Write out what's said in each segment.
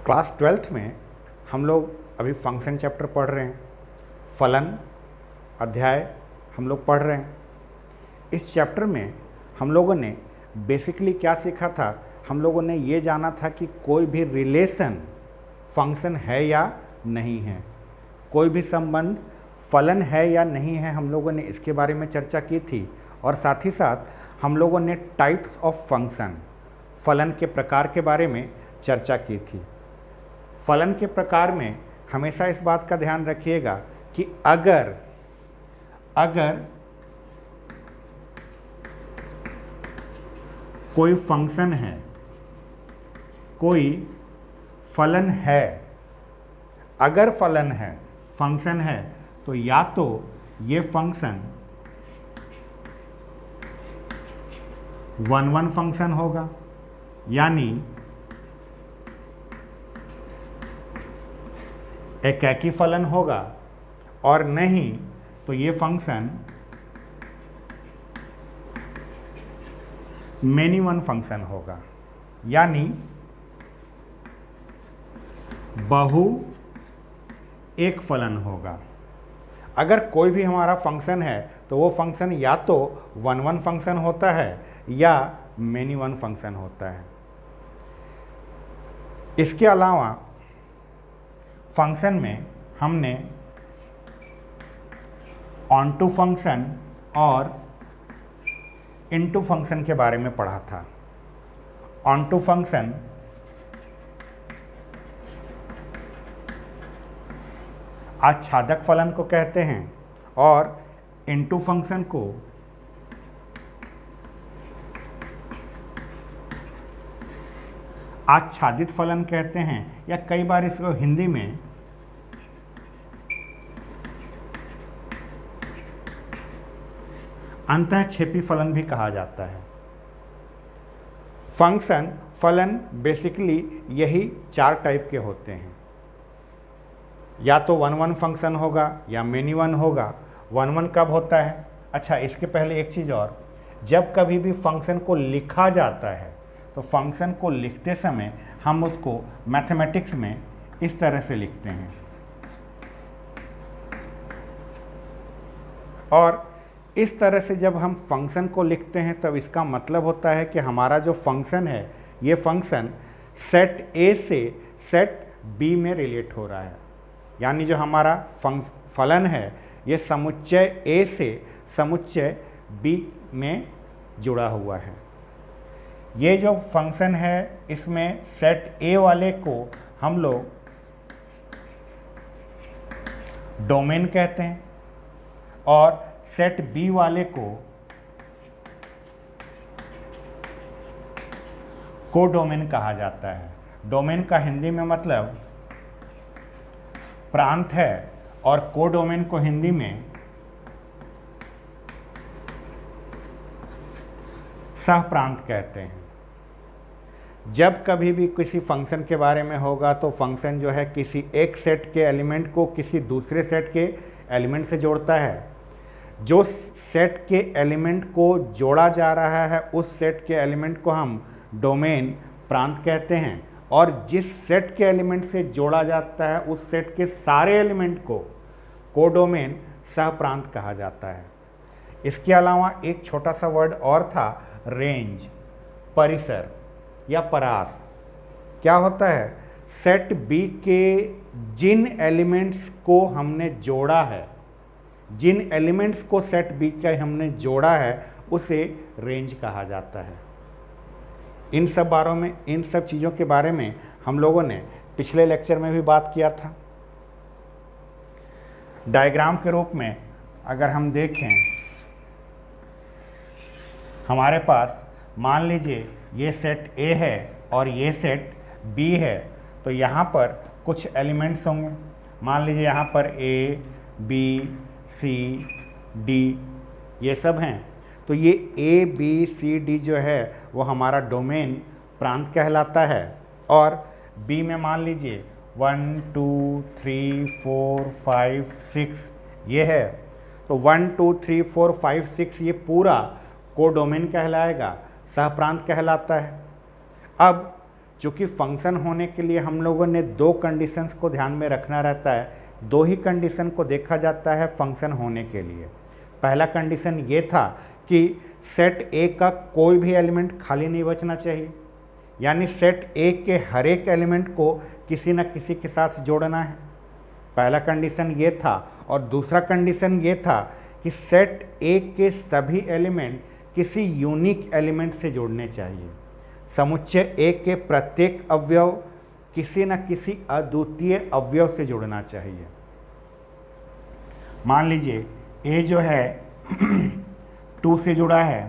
Class 12th में हम लोग अभी फंक्शन चैप्टर पढ़ रहे हैं, फलन अध्याय हम लोग पढ़ रहे हैं। इस चैप्टर में हम लोगों ने बेसिकली क्या सीखा था, हम लोगों ने ये जाना था कि कोई भी रिलेशन फंक्शन है या नहीं है, कोई भी संबंध फलन है या नहीं है, हम लोगों ने इसके बारे में चर्चा की थी। और साथ ही साथ हम लोगों ने टाइप्स ऑफ फंक्शन, फलन के प्रकार के बारे में चर्चा की थी। फलन के प्रकार में हमेशा इस बात का ध्यान रखिएगा कि अगर कोई फंक्शन है, कोई फलन है, अगर फलन है, फंक्शन है, तो या तो ये फंक्शन 1-1 फंक्शन होगा, यानी एकाकी फलन होगा, और नहीं तो ये फंक्शन मेनी वन फंक्शन होगा, यानी बहु एक फलन होगा। अगर कोई भी हमारा फंक्शन है तो वो फंक्शन या तो 1-1 फंक्शन होता है या मेनी वन फंक्शन होता है। इसके अलावा फंक्शन में हमने ऑनटू फंक्शन और इनटू फंक्शन के बारे में पढ़ा था। ऑनटू फंक्शन आच्छादक फलन को कहते हैं और इनटू फंक्शन को आच्छादित फलन कहते हैं, या कई बार इसको हिंदी में अंतःक्षेपी फलन भी कहा जाता है। फंक्शन फलन बेसिकली यही 4 टाइप के होते हैं, या तो 1-1 फंक्शन होगा या मेनी वन होगा। 1-1 कब होता है? अच्छा, इसके पहले एक चीज़ और, जब कभी भी फंक्शन को लिखा जाता है तो फंक्शन को लिखते समय हम उसको मैथमेटिक्स में इस तरह से लिखते हैं, और इस तरह से जब हम फंक्शन को लिखते हैं तब इसका मतलब होता है कि हमारा जो फंक्शन है, ये फंक्शन सेट ए से सेट बी में रिलेट हो रहा है। यानी जो हमारा फलन है ये समुच्चय ए से समुच्चय बी में जुड़ा हुआ है। ये जो फंक्शन है इसमें सेट ए वाले को हम लोग डोमेन कहते हैं और सेट बी वाले को कोडोमेन कहा जाता है। डोमेन का हिंदी में मतलब प्रांत है और कोडोमेन को हिंदी में सहप्रांत कहते हैं। जब कभी भी किसी फंक्शन के बारे में होगा तो फंक्शन जो है किसी एक सेट के एलिमेंट को किसी दूसरे सेट के एलिमेंट से जोड़ता है। जो सेट के एलिमेंट को जोड़ा जा रहा है उस सेट के एलिमेंट को हम डोमेन प्रांत कहते हैं, और जिस सेट के एलिमेंट से जोड़ा जाता है उस सेट के सारे एलिमेंट को कोडोमेन सहप्रांत कहा जाता है। इसके अलावा एक छोटा सा वर्ड और था, रेंज, परिसर या परास। क्या होता है? सेट बी के जिन एलिमेंट्स को हमने जोड़ा है, जिन एलिमेंट्स को सेट बी का हमने जोड़ा है उसे रेंज कहा जाता है। इन सब चीज़ों के बारे में हम लोगों ने पिछले लेक्चर में भी बात किया था। डायग्राम के रूप में अगर हम देखें, हमारे पास मान लीजिए ये सेट ए है और ये सेट बी है, तो यहाँ पर कुछ एलिमेंट्स होंगे। मान लीजिए यहाँ पर ए, बी, सी, डी ये सब हैं, तो ये ए, बी, सी, डी जो है वो हमारा डोमेन प्रांत कहलाता है। और बी में मान लीजिए 1 2 3 4 5 6 ये है, तो 1 2 3 4 5 6 ये पूरा कोडोमेन कहलाएगा, सहप्रांत कहलाता है। अब चूँकि फंक्शन होने के लिए हम लोगों ने दो कंडीशंस को ध्यान में रखना रहता है, दो ही कंडीशन को देखा जाता है फंक्शन होने के लिए। पहला कंडीशन ये था कि सेट ए का कोई भी एलिमेंट खाली नहीं बचना चाहिए, यानी सेट ए के हर एक एलिमेंट को किसी न किसी के साथ जोड़ना है, पहला कंडीशन ये था। और दूसरा कंडीशन ये था कि सेट ए के सभी एलिमेंट किसी यूनिक एलिमेंट से जुड़ने चाहिए, समुच्चय ए के प्रत्येक अवयव किसी न किसी अद्वितीय अवयव से जुड़ना चाहिए। मान लीजिए ए जो है 2 से जुड़ा है,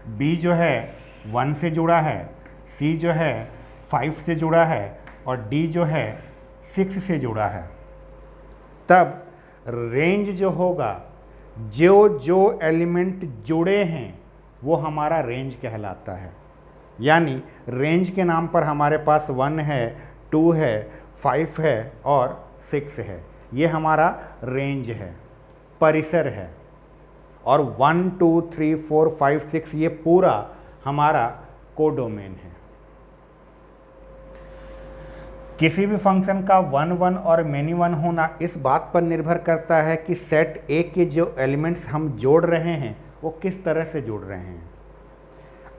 बी जो है 1 से जुड़ा है, सी जो है 5 से जुड़ा है और डी जो है 6 से जुड़ा है। तब रेंज जो होगा, जो जो एलिमेंट जुड़े हैं वो हमारा रेंज कहलाता है। यानी रेंज के नाम पर हमारे पास 1 है, 2 है, 5 है और 6 है, ये हमारा रेंज है, परिसर है। और 1 2 3 4 5 6 ये पूरा हमारा कोडोमेन है। किसी भी फंक्शन का 1 1 और मेनी 1 होना इस बात पर निर्भर करता है कि सेट ए के जो एलिमेंट्स हम जोड़ रहे हैं वो किस तरह से जोड़ रहे हैं।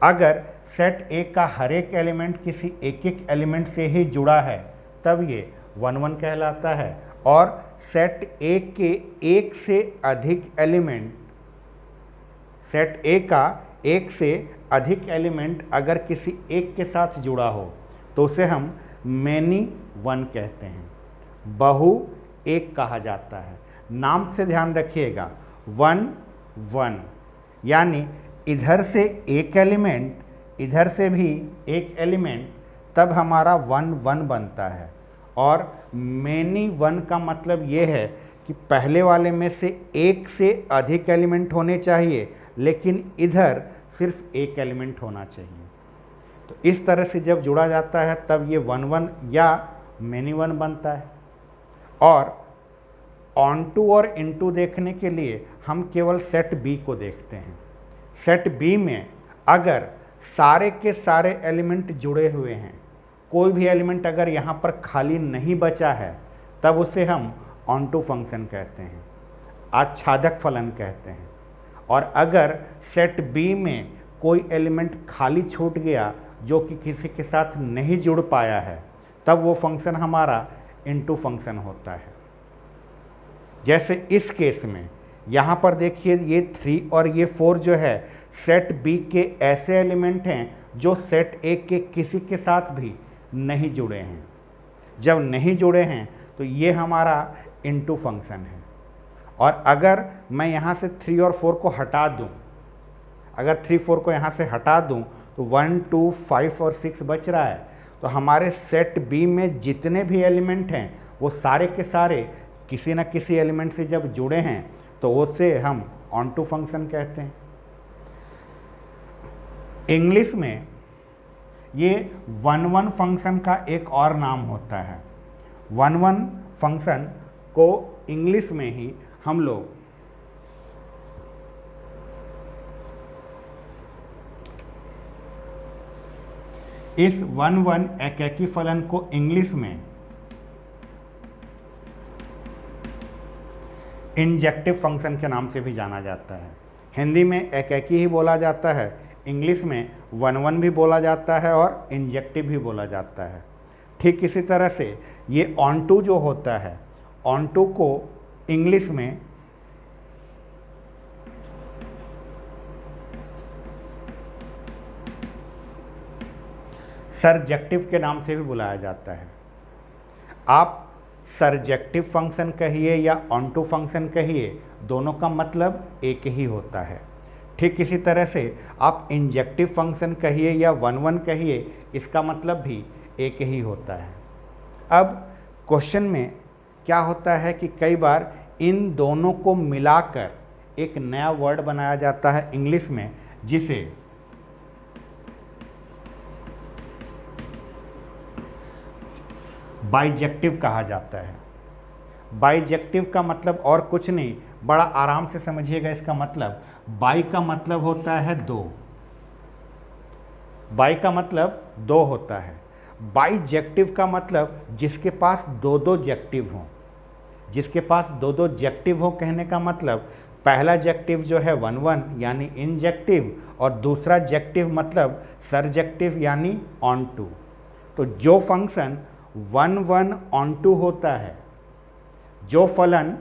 अगर सेट ए का हर एक एलिमेंट किसी एक एक एलिमेंट से ही जुड़ा है तब ये 1 1 कहलाता है। और सेट ए के एक से अधिक एलिमेंट, सेट ए का एक से अधिक एलिमेंट अगर किसी एक के साथ जुड़ा हो तो उसे हम मैनी 1 कहते हैं, बहु एक कहा जाता है। नाम से ध्यान रखिएगा, 1 1, यानी इधर से एक एलिमेंट, इधर से भी एक एलिमेंट, तब हमारा 1 1 बनता है। और मैनी 1 का मतलब ये है कि पहले वाले में से एक से अधिक एलिमेंट होने चाहिए, लेकिन इधर सिर्फ एक एलिमेंट होना चाहिए। तो इस तरह से जब जुड़ा जाता है तब ये 1 1 या मैनी 1 बनता है। और ऑन टू और इनटू देखने के लिए हम केवल सेट बी को देखते हैं। सेट बी में अगर सारे के सारे एलिमेंट जुड़े हुए हैं, कोई भी एलिमेंट अगर यहाँ पर खाली नहीं बचा है, तब उसे हम ऑन टू फंक्शन कहते हैं, आच्छादक फलन कहते हैं। और अगर सेट बी में कोई एलिमेंट खाली छूट गया जो कि किसी के साथ नहीं जुड़ पाया है, तब वो फंक्शन हमारा इनटू फंक्शन होता है। जैसे इस केस में यहाँ पर देखिए, ये 3 और ये 4 जो है सेट बी के ऐसे एलिमेंट हैं जो सेट ए के किसी के साथ भी नहीं जुड़े हैं। जब नहीं जुड़े हैं तो ये हमारा इनटू फंक्शन है। और अगर मैं यहाँ से 3 और 4 को हटा दूँ, अगर 3 4 को यहाँ से हटा दूँ तो 1 2 5 और 6 बच रहा है। तो हमारे सेट बी में जितने भी एलिमेंट हैं वो सारे के सारे किसी न किसी एलिमेंट से जब जुड़े हैं तो उसे हम ऑन टू फंक्शन कहते हैं। इंग्लिश में ये 1 1 फंक्शन का एक और नाम होता है। 1 1 फंक्शन को इंग्लिश में ही हम लोग इस 1 1 एकैकी फलन को इंग्लिश में इंजेक्टिव फंक्शन के नाम से भी जाना जाता है। हिंदी में एकैकी ही बोला जाता है, इंग्लिश में 1 1 भी बोला जाता है और इंजेक्टिव भी बोला जाता है। ठीक इसी तरह से ये ऑन टू जो होता है, ऑन टू को इंग्लिश में सरजेक्टिव के नाम से भी बुलाया जाता है। आप सरजेक्टिव फंक्शन कहिए या ऑन टू फंक्शन कहिए, दोनों का मतलब एक ही होता है। ठीक इसी तरह से आप इंजेक्टिव फंक्शन कहिए या 1 1 कहिए, इसका मतलब भी एक ही होता है। अब क्वेश्चन में क्या होता है कि कई बार इन दोनों को मिलाकर एक नया वर्ड बनाया जाता है इंग्लिश में, जिसे बाइजेक्टिव कहा जाता है। बाइजेक्टिव का मतलब और कुछ नहीं, बड़ा आराम से समझिएगा इसका मतलब। बाई का मतलब होता है 2, बाई का मतलब 2 होता है। बाइजेक्टिव का मतलब जिसके पास दो दो जेक्टिव हों। जिसके पास दो दो जेक्टिव हो कहने का मतलब पहला जेक्टिव जो है 1-1 यानी इंजेक्टिव, और दूसरा जेक्टिव मतलब सरजेक्टिव यानी ऑन टू। तो जो फंक्शन 1-1 ऑन टू होता है, जो फलन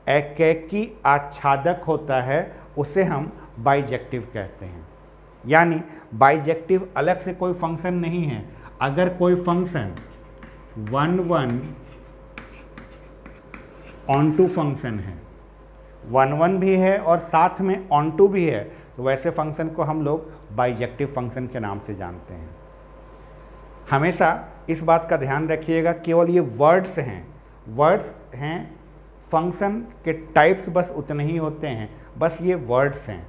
एकैकी आच्छादक होता है, उसे हम बाइजेक्टिव कहते हैं। यानी बाइजेक्टिव अलग से कोई फंक्शन नहीं है। अगर कोई फंक्शन 1-1 ऑन टू फंक्शन है, 1-1 भी है और साथ में ऑन टू भी है, तो वैसे फंक्शन को हम लोग बाइजेक्टिव फंक्शन के नाम से जानते हैं। हमेशा इस बात का ध्यान रखिएगा, केवल ये वर्ड्स हैं, फंक्शन के टाइप्स बस उतने ही होते हैं, बस ये वर्ड्स हैं।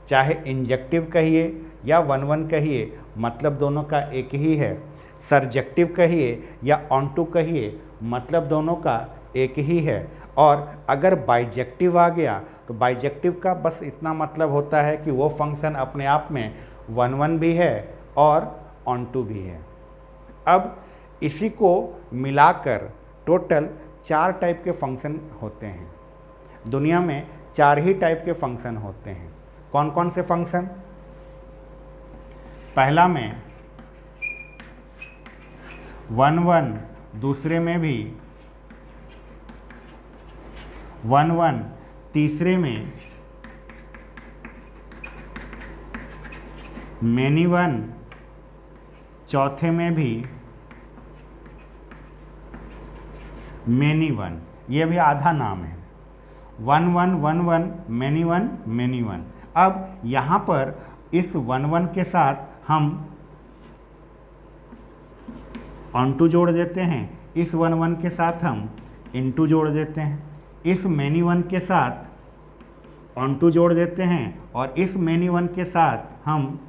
चाहे इंजेक्टिव कहिए या 1-1 कहिए, मतलब दोनों का एक ही है। सरजेक्टिव कहिए या ऑन टू कहिए, मतलब दोनों का एक ही है। और अगर बाइजेक्टिव आ गया तो बाइजेक्टिव का बस इतना मतलब होता है कि वो फंक्शन अपने आप में 1-1 भी है और ऑन टू भी है। अब इसी को मिलाकर टोटल 4 टाइप के फंक्शन होते हैं। दुनिया में 4 ही टाइप के फंक्शन होते हैं। कौन कौन से फंक्शन? पहला में 1-1, दूसरे में भी 1-1, तीसरे में मैनी 1, चौथे में भी मैनी 1। ये भी आधा नाम है। 1-1, 1-1, मैनी 1, मैनी 1। अब यहाँ पर इस 1-1 के साथ हम ऑन टू जोड़ देते हैं, इस 1-1 के साथ हम इनटू जोड़ देते हैं, इस मैनी 1 के साथ ऑन टू जोड़ देते हैं और इस मैनी 1 के साथ हम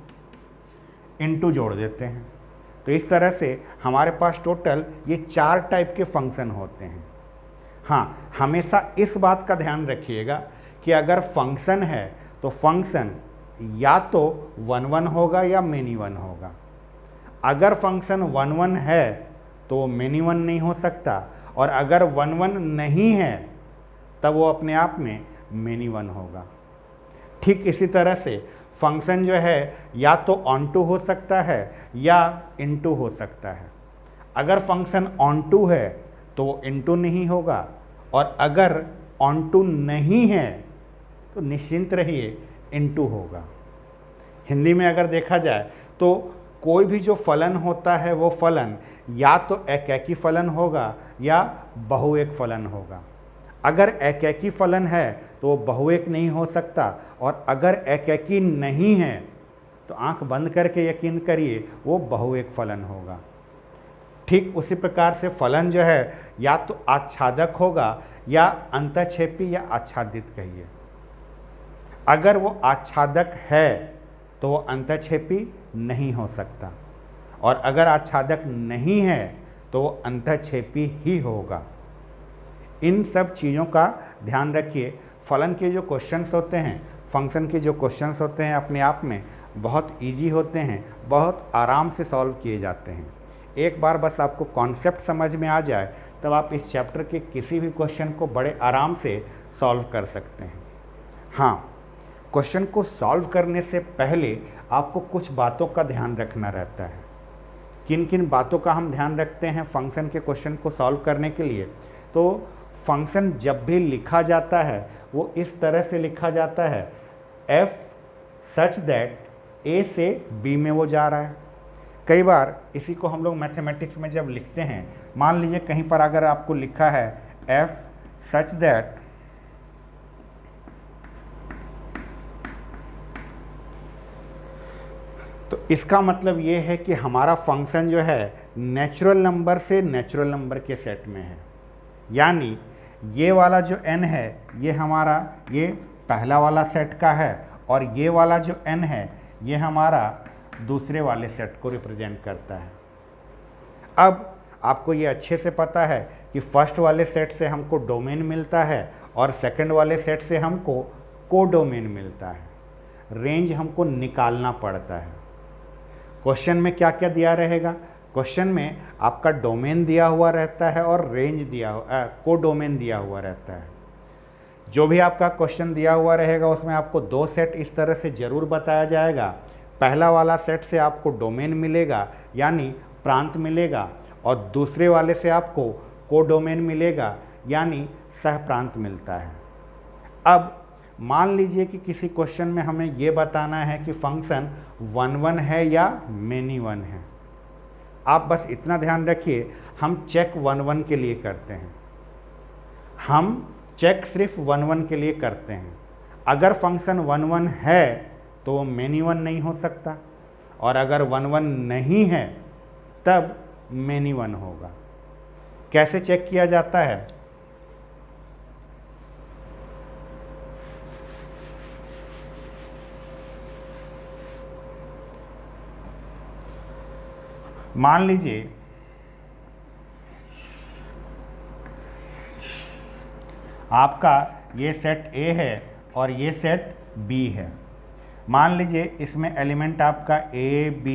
इनटू जोड़ देते हैं। तो इस तरह से हमारे पास टोटल ये 4 टाइप के फंक्शन होते हैं। हाँ, हमेशा इस बात का ध्यान रखिएगा कि अगर फंक्शन है तो फंक्शन या तो 1-1 होगा या मैनी 1 होगा। अगर फंक्शन 1-1 है तो मैनी 1 नहीं हो सकता, और अगर 1-1 नहीं है तब वो अपने आप में मैनी 1 होगा। ठीक इसी तरह से फंक्शन जो है या तो ऑन टू हो सकता है या इनटू हो सकता है। अगर फंक्शन ऑन टू है तो वो इनटू नहीं होगा, और अगर ऑन टू नहीं है तो निश्चिंत रहिए इनटू होगा। हिंदी में अगर देखा जाए तो कोई भी जो फलन होता है वो फलन या तो एकैकी फलन होगा या बहुएक फलन होगा। अगर एकैकी फलन है तो वो बहुएक नहीं हो सकता, और अगर एकैकी नहीं है तो आंख बंद करके यकीन करिए वो बहुएक फलन होगा। ठीक उसी प्रकार से फलन जो है या तो आच्छादक होगा या अंतःक्षेपी या आच्छादित कहिए। अगर वो आच्छादक है तो वो अंतःक्षेपी नहीं हो सकता, और अगर आच्छादक नहीं है तो वो अंतःक्षेपी ही होगा। इन सब चीज़ों का ध्यान रखिए। फलन के जो क्वेश्चंस होते हैं, फंक्शन के जो क्वेश्चंस होते हैं, अपने आप में बहुत इजी होते हैं, बहुत आराम से सॉल्व किए जाते हैं। एक बार बस आपको कॉन्सेप्ट समझ में आ जाए तब आप इस चैप्टर के किसी भी क्वेश्चन को बड़े आराम से सॉल्व कर सकते हैं। हाँ, क्वेश्चन को सॉल्व करने से पहले आपको कुछ बातों का ध्यान रखना रहता है। किन किन बातों का हम ध्यान रखते हैं फंक्शन के क्वेश्चन को सॉल्व करने के लिए? तो फंक्शन जब भी लिखा जाता है वो इस तरह से लिखा जाता है, f सच दैट a से b में वो जा रहा है। कई बार इसी को हम लोग मैथमेटिक्स में जब लिखते हैं, मान लीजिए कहीं पर अगर आपको लिखा है f सच दैट तो इसका मतलब ये है कि हमारा फंक्शन जो है नेचुरल नंबर से नेचुरल नंबर के सेट में है। यानी ये वाला जो n है ये हमारा ये पहला वाला सेट का है, और ये वाला जो n है ये हमारा दूसरे वाले सेट को रिप्रेजेंट करता है। अब आपको ये अच्छे से पता है कि फर्स्ट वाले सेट से हमको डोमेन मिलता है और सेकंड वाले सेट से हमको कोडोमेन मिलता है। रेंज हमको निकालना पड़ता है। क्वेश्चन में क्या क्या दिया रहेगा? क्वेश्चन में आपका डोमेन दिया हुआ रहता है और रेंज दिया को डोमेन दिया हुआ रहता है। जो भी आपका क्वेश्चन दिया हुआ रहेगा उसमें आपको दो सेट इस तरह से ज़रूर बताया जाएगा। पहला वाला सेट से आपको डोमेन मिलेगा यानी प्रांत मिलेगा, और दूसरे वाले से आपको को डोमेन मिलेगा यानी सह प्रांत मिलता है। अब मान लीजिए कि किसी क्वेश्चन में हमें ये बताना है कि फंक्शन 1 1 है या मेनी 1 है। आप बस इतना ध्यान रखिए, हम चेक 1 1 के लिए करते हैं, हम चेक सिर्फ 1 1 के लिए करते हैं। अगर फंक्शन 1 1 है तो वो मेनी 1 नहीं हो सकता, और अगर 1 1 नहीं है तब मेनी 1 होगा। कैसे चेक किया जाता है? मान लीजिए आपका ये सेट A है और ये सेट B है। मान लीजिए इसमें एलिमेंट आपका A B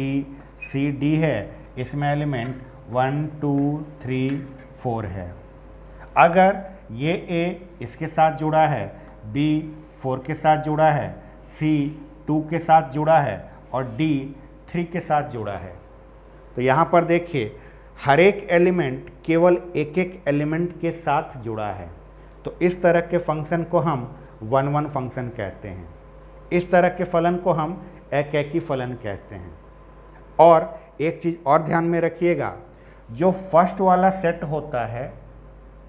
C D है, इसमें एलिमेंट 1 2 3 4 है। अगर ये A इसके साथ जुड़ा है, B 4 के साथ जुड़ा है, C 2 के साथ जुड़ा है और D 3 के साथ जुड़ा है, तो यहाँ पर देखिए हर एक एलिमेंट केवल एक एक एलिमेंट के साथ जुड़ा है। तो इस तरह के फंक्शन को हम 1 1 फंक्शन कहते हैं। इस तरह के फलन को हम एकैकी फलन कहते हैं। और एक चीज़ और ध्यान में रखिएगा, जो फर्स्ट वाला सेट होता है,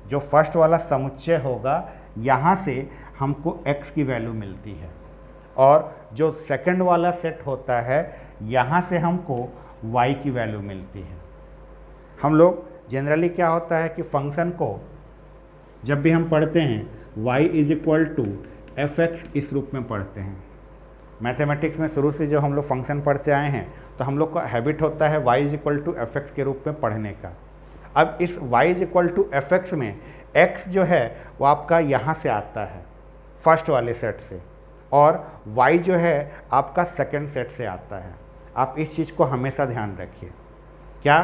जो फर्स्ट वाला समुच्चय होगा, यहाँ से हमको x की वैल्यू मिलती है, और जो सेकंड वाला सेट होता है यहाँ से हमको y की वैल्यू मिलती है। हम लोग जनरली क्या होता है कि फंक्शन को जब भी हम पढ़ते हैं y is equal to fx इस रूप में पढ़ते हैं। मैथमेटिक्स में शुरू से जो हम लोग फंक्शन पढ़ते आए हैं तो हम लोग का हैबिट होता है y is equal to fx के रूप में पढ़ने का। अब इस y is equal to fx में x जो है वो आपका यहाँ से आता है फर्स्ट वाले सेट से, और y जो है आपका सेकंड सेट से आता है। आप इस चीज़ को हमेशा ध्यान रखिए। क्या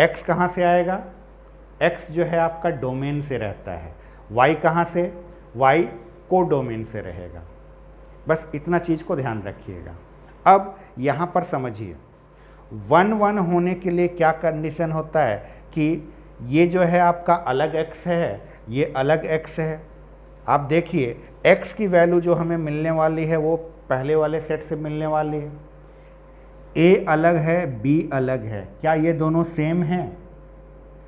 x कहाँ से आएगा? x जो है आपका डोमेन से रहता है। y कहाँ से? y को डोमेन से रहेगा। बस इतना चीज़ को ध्यान रखिएगा। अब यहाँ पर समझिए 1 1 होने के लिए क्या कंडीशन होता है कि ये जो है आपका अलग x है, ये अलग x है। आप देखिए x की वैल्यू जो हमें मिलने वाली है वो पहले वाले सेट से मिलने वाली है। a अलग है, b अलग है। क्या ये दोनों सेम हैं?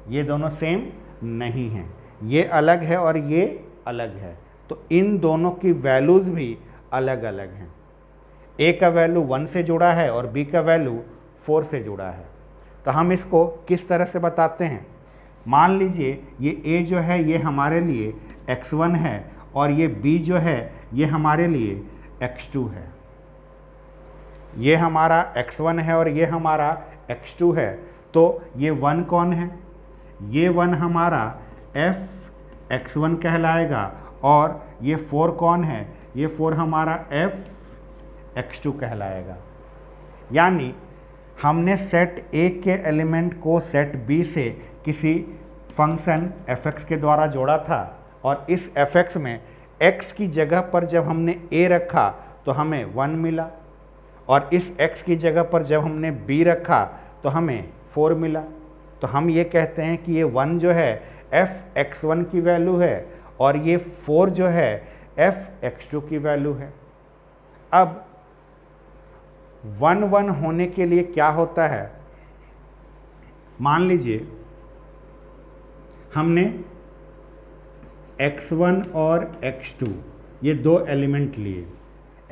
ये दोनों सेम नहीं हैं। ये अलग है और ये अलग है, तो इन दोनों की वैल्यूज़ भी अलग अलग हैं। a का वैल्यू 1 से जुड़ा है और b का वैल्यू 4 से जुड़ा है। तो हम इसको किस तरह से बताते हैं? मान लीजिए ये a जो है ये हमारे लिए x1 है और ये b जो है ये हमारे लिए x2 है। ये हमारा x1 है और ये हमारा x2 है, तो ये 1 कौन है? ये 1 हमारा f x1 कहलाएगा, और ये 4 कौन है? ये 4 हमारा f x2 कहलाएगा। यानी हमने सेट A के एलिमेंट को सेट B से किसी फंक्शन fx के द्वारा जोड़ा था, और इस fx में x की जगह पर जब हमने a रखा तो हमें 1 मिला, और इस x की जगह पर जब हमने b रखा तो हमें 4 मिला। तो हम ये कहते हैं कि ये 1 जो है f x1 की वैल्यू है और ये 4 जो है f x2 की वैल्यू है। अब 1 1 होने के लिए क्या होता है? मान लीजिए हमने x1 और x2 ये दो एलिमेंट लिए।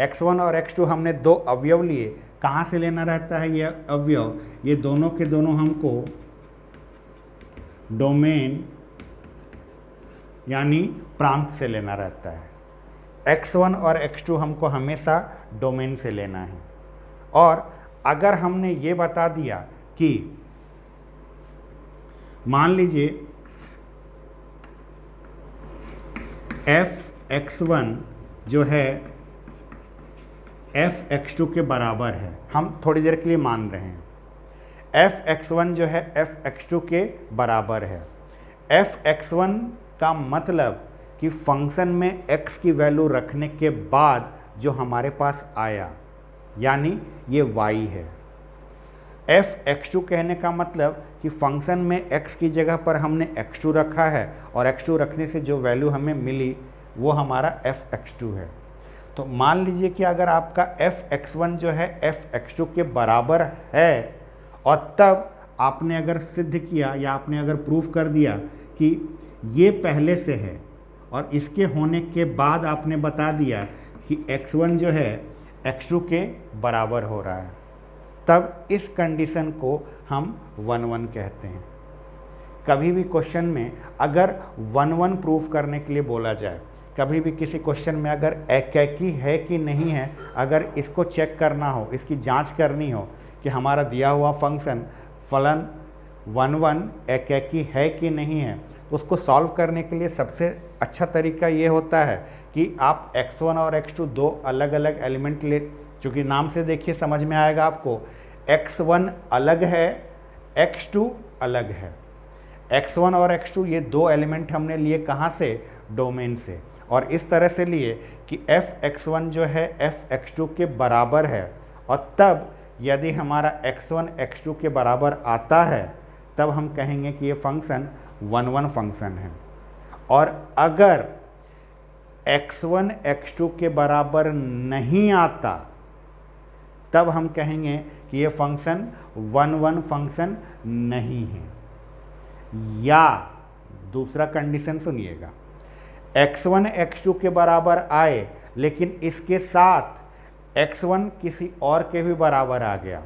x1 और x2 हमने दो अवयव लिए। कहाँ से लेना रहता है ये अवयव? ये दोनों के दोनों हमको डोमेन यानी प्रांत से लेना रहता है। x1 और x2 हमको हमेशा डोमेन से लेना है। और अगर हमने ये बता दिया कि मान लीजिए f x1 जो है f x2 के बराबर है, हम थोड़ी देर के लिए मान रहे हैं f(x1) जो है f(x2) के बराबर है। f(x1) का मतलब कि फंक्शन में x की वैल्यू रखने के बाद जो हमारे पास आया, यानी ये y है। f(x2) कहने का मतलब कि फंक्शन में x की जगह पर हमने x2 रखा है और x2 रखने से जो वैल्यू हमें मिली वो हमारा f(x2) है। तो मान लीजिए कि अगर आपका f(x1) जो है f(x2) के बराबर है और तब आपने अगर सिद्ध किया या आपने अगर प्रूफ कर दिया कि ये पहले से है और इसके होने के बाद आपने बता दिया कि x1 जो है x2 के बराबर हो रहा है, तब इस कंडीशन को हम 1-1 कहते हैं। कभी भी क्वेश्चन में अगर 1-1 प्रूफ करने के लिए बोला जाए, कभी भी किसी क्वेश्चन में अगर एकैकी है कि नहीं है, अगर इसको चेक करना हो, इसकी जांच करनी हो कि हमारा दिया हुआ फंक्शन फलन 1-1 एकैकी है कि नहीं है, तो उसको सॉल्व करने के लिए सबसे अच्छा तरीका ये होता है कि आप x1 और x2 दो अलग अलग एलिमेंट ले, चूँकि नाम से देखिए समझ में आएगा आपको, x1 अलग है, x2 अलग है। x1 और x2 ये दो एलिमेंट हमने लिए कहाँ से? डोमेन से, और इस तरह से लिए कि f(x1) जो है f(x2) के बराबर है, और तब यदि हमारा x1 x2 के बराबर आता है तब हम कहेंगे कि ये फंक्शन 1-1 फंक्शन है। और अगर x1 x2 के बराबर नहीं आता तब हम कहेंगे कि ये फंक्शन 1-1 फंक्शन नहीं है। या दूसरा कंडीशन सुनिएगा, x1 x2 के बराबर आए लेकिन इसके साथ x1 किसी और के भी बराबर आ गया,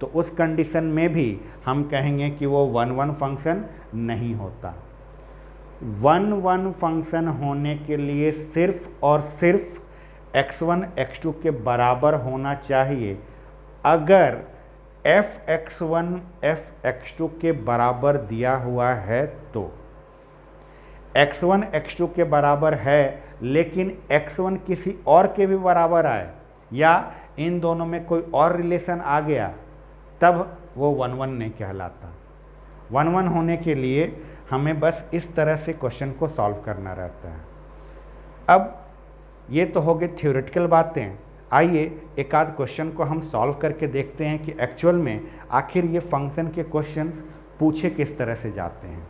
तो उस कंडीशन में भी हम कहेंगे कि वो 1-1 फंक्शन नहीं होता। 1-1 फंक्शन होने के लिए सिर्फ और सिर्फ x1 x2 के बराबर होना चाहिए। अगर f(x1) f(x2) के बराबर दिया हुआ है तो x1 x2 के बराबर है लेकिन x1 किसी और के भी बराबर आए या इन दोनों में कोई और रिलेशन आ गया, तब वो 1-1 नहीं कहलाता। 1-1 होने के लिए हमें बस इस तरह से क्वेश्चन को सॉल्व करना रहता है। अब ये तो हो गए थ्योरेटिकल बातें, आइए एक आध क्वेश्चन को हम सॉल्व करके देखते हैं कि एक्चुअल में आखिर ये फंक्शन के क्वेश्चंस पूछे किस तरह से जाते हैं।